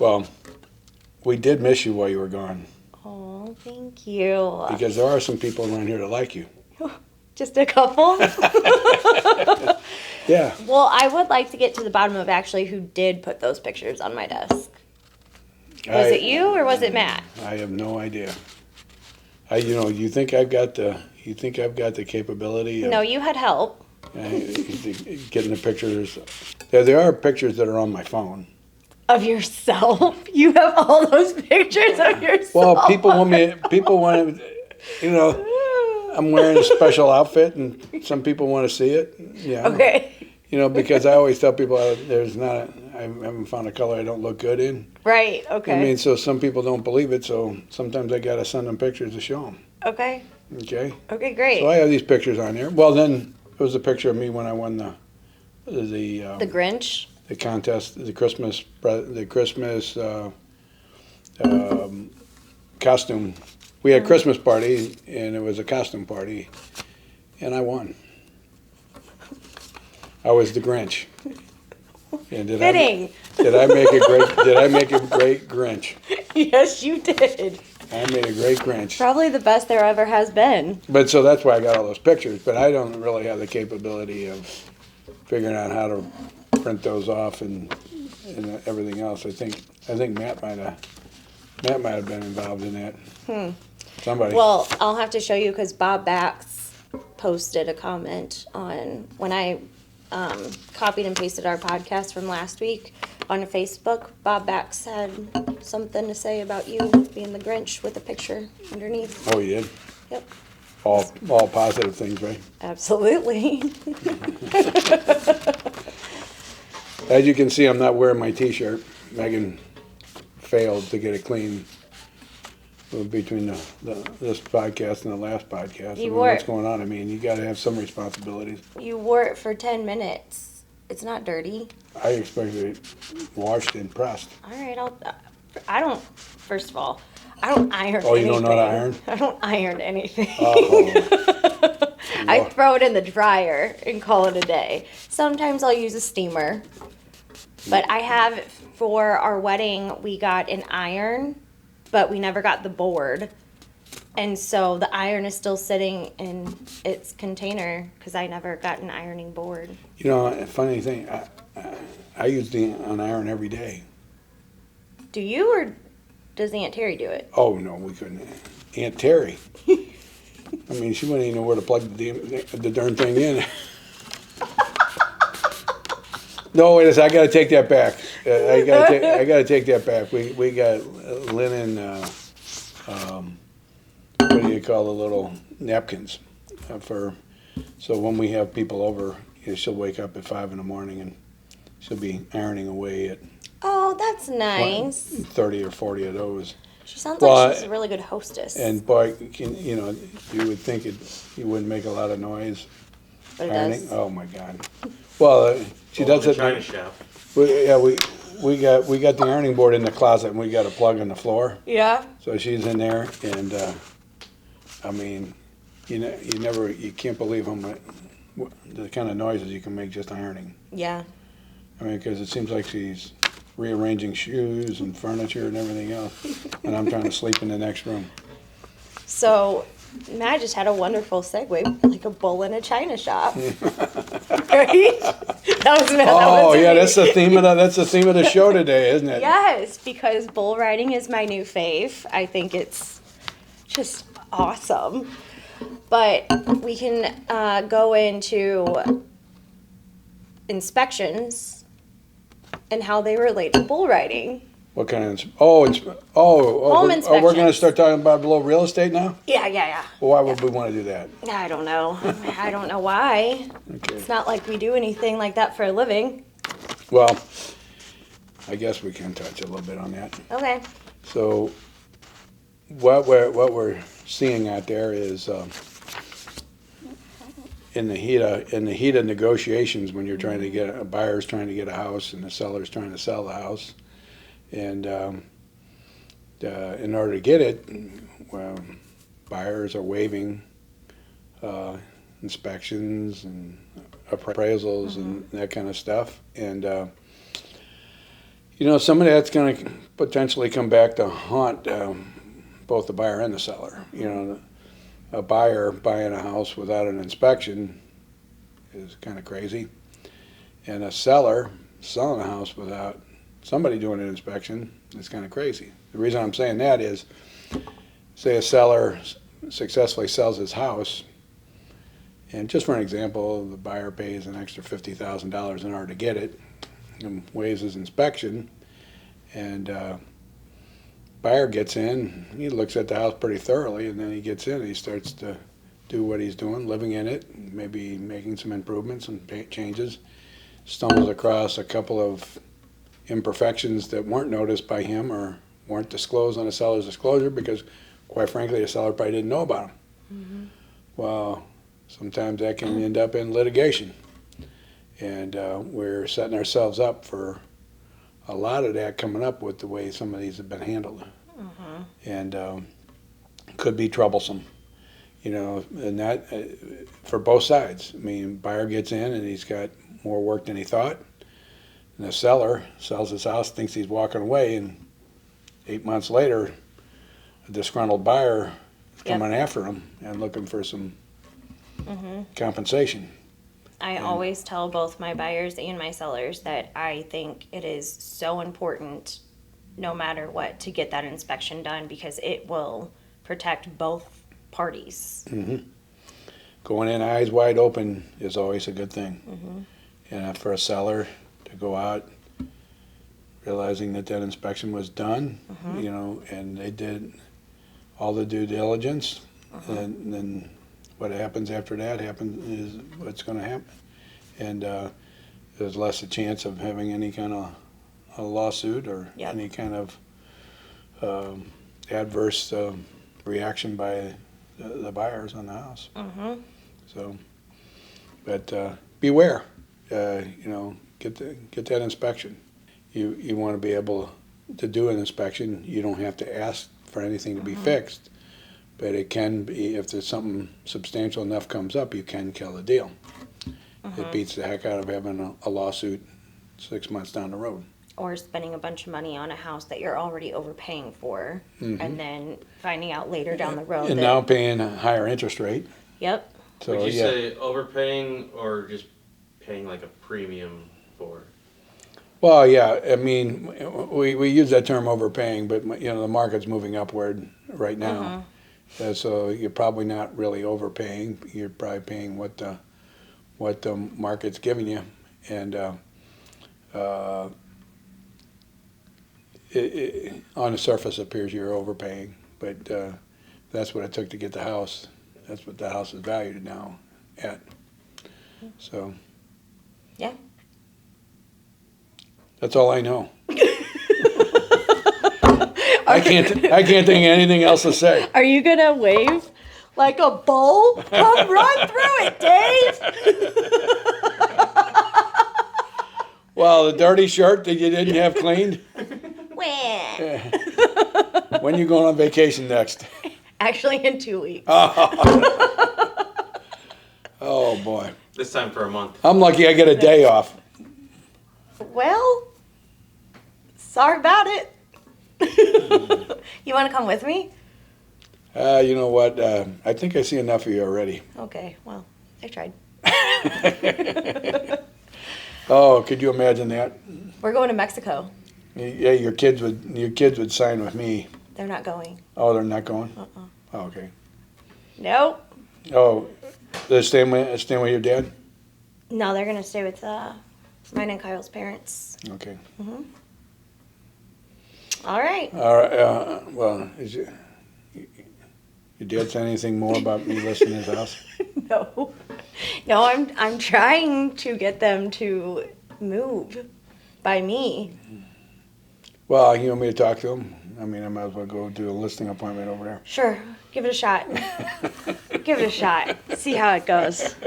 Well, we did miss you while you were gone. Oh, thank you. Because there are some people around here that like you. Just a couple? Yeah. Well, I would like to get to the bottom of actually who did put those pictures on my desk. Was it you or was it Matt? I have no idea. You think I've got the capability of No, you had help. getting the pictures. There are pictures that are on my phone. Of yourself? You have all those pictures of yourself? Well, people want I'm wearing a special outfit and some people want to see it. Yeah. Okay. Because I always tell people I haven't found a color I don't look good in. Right, okay. I mean, so some people don't believe it, so sometimes I got to send them pictures to show them. Okay. Okay? Okay, great. So I have these pictures on there. Well, then it was a picture of me when I won the Grinch? the contest, the Christmas costume. We had a Christmas party, and it was a costume party, and I won. I was the Grinch. And Fitting. Did I make a great Grinch? Yes, you did. I made a great Grinch. Probably the best there ever has been. But so that's why I got all those pictures. But I don't really have the capability of figuring out how to print those off and everything else. I think Matt might have been involved in that. Somebody. Well, I'll have to show you because Bob Bax posted a comment on when I copied and pasted our podcast from last week on Facebook. Bob Bax had something to say about you being the Grinch with a picture underneath. Oh, you did? Yep. All positive things, right? Absolutely. As you can see, I'm not wearing my T-shirt. Megan failed to get it clean between this podcast and the last podcast. What's going on? I mean, you got to have some responsibilities. You wore it for 10 minutes. It's not dirty. I expected it washed and pressed. All right, first of all, I don't iron anything. Oh, you don't know how to iron? I don't iron anything. Oh. I throw it in the dryer and call it a day. Sometimes I'll use a steamer. But I have, for our wedding, we got an iron, but we never got the board. And so the iron is still sitting in its container because I never got an ironing board. Funny thing, I use an iron every day. Do you, or does Aunt Terry do it? Oh, no, we couldn't. Aunt Terry. I mean, she wouldn't even know where to plug the darn thing in. No, wait a second, I got to take that back. I got to take that back. We got linen, what do you call the little napkins so when we have people over, she'll wake up at 5 a.m. and she'll be ironing away at Oh, that's nice. 30 or 40 of those. She sounds like she's a really good hostess. And boy, you would think you wouldn't make a lot of noise. But it ironing. does. Oh my God. Well, she does it. China shop. We got the ironing board in the closet, and we got a plug on the floor. Yeah. So she's in there, and I mean, you can't believe the kind of noises you can make just ironing. Yeah. I mean, because it seems like she's rearranging shoes and furniture and everything else, and I'm trying to sleep in the next room. So Matt just had a wonderful segue, like a bull in a china shop. Right? That's the theme of the show today, isn't it? Yes, because bull riding is my new fave. I think it's just awesome. But we can go into inspections and how they relate to bull riding. What kind of? Home we're going to inspections. start talking about a little real estate now. Yeah. Well, why would we want to do that? I don't know. I don't know why. Okay. It's not like we do anything like that for a living. Well, I guess we can touch a little bit on that. Okay. So, what we're seeing out there is in the heat of negotiations, when you're trying to get a buyer's trying to get a house and the seller's trying to sell the house, and in order to get it, well, buyers are waiving inspections and appraisals and that kind of stuff, and You know, some of that's gonna potentially come back to haunt, both the buyer and the seller. You know, a buyer buying a house without an inspection is kinda crazy. And a seller selling a house without somebody doing an inspection is kinda crazy. The reason I'm saying that is, say a seller successfully sells his house, and just for an example, the buyer pays an extra $50,000 in order to get it, and waives his inspection, and buyer gets in, he looks at the house pretty thoroughly, and then he gets in and he starts to do what he's doing, living in it, maybe making some improvements and changes, stumbles across a couple of imperfections that weren't noticed by him or weren't disclosed on the seller's disclosure because, quite frankly, the seller probably didn't know about them. Mm-hmm. Well, sometimes that can end up in litigation. And we're setting ourselves up for a lot of that coming up with the way some of these have been handled. Mm-hmm. And could be troublesome, you know, and that for both sides. I mean, buyer gets in and he's got more work than he thought. And the seller sells his house, thinks he's walking away, and 8 months later, a disgruntled buyer is coming after him and looking for some compensation. I always tell both my buyers and my sellers that I think it is so important, no matter what, to get that inspection done because it will protect both parties. Going in eyes wide open is always a good thing. And for a seller to go out realizing that that inspection was done, you know, and they did all the due diligence, and then what happens after that happens is what's going to happen. And there's less a chance of having any kind of a lawsuit or any kind of adverse reaction by the buyers on the house. So, but beware, you know, get that inspection. You want to be able to do an inspection. You don't have to ask for anything to be fixed, but it can be, if there's something substantial enough comes up, you can kill the deal. It beats the heck out of having a lawsuit 6 months down the road. Or spending a bunch of money on a house that you're already overpaying for, and then finding out later down the road. And now paying a higher interest rate. Yep. So, Would you say overpaying or just paying like a premium for? Well, yeah, I mean, we use that term overpaying, but, you know, the market's moving upward right now. So you're probably not really overpaying. You're probably paying what the market's giving you. And on the surface it appears you're overpaying, but that's what it took to get the house. That's what the house is valued now at. So. Yeah. That's all I know. I can't think of anything else to say. Are you gonna wave like a bull? Come run through it, Dave. Well, the dirty shirt that you didn't have cleaned. Wah. When you going on vacation next? Actually, in 2 weeks. Oh boy. This time for a month. I'm lucky I get a day off. Well, sorry about it. You want to come with me? You know what? I think I see enough of you already. Okay, well, I tried. Oh, could you imagine that? We're going to Mexico. Yeah, your kids would sign with me. They're not going. Oh, they're not going? Oh, okay. Nope. Oh, they're staying with your dad? No, they're going to stay with mine and Kyle's parents. Okay. All right. All right. Well, is your dad say anything more about me listing his house? No. No, I'm trying to get them to move by me. Well, you want me to talk to him? I mean, I might as well go do a listing appointment over there. Sure. Give it a shot. Give it a shot. See how it goes.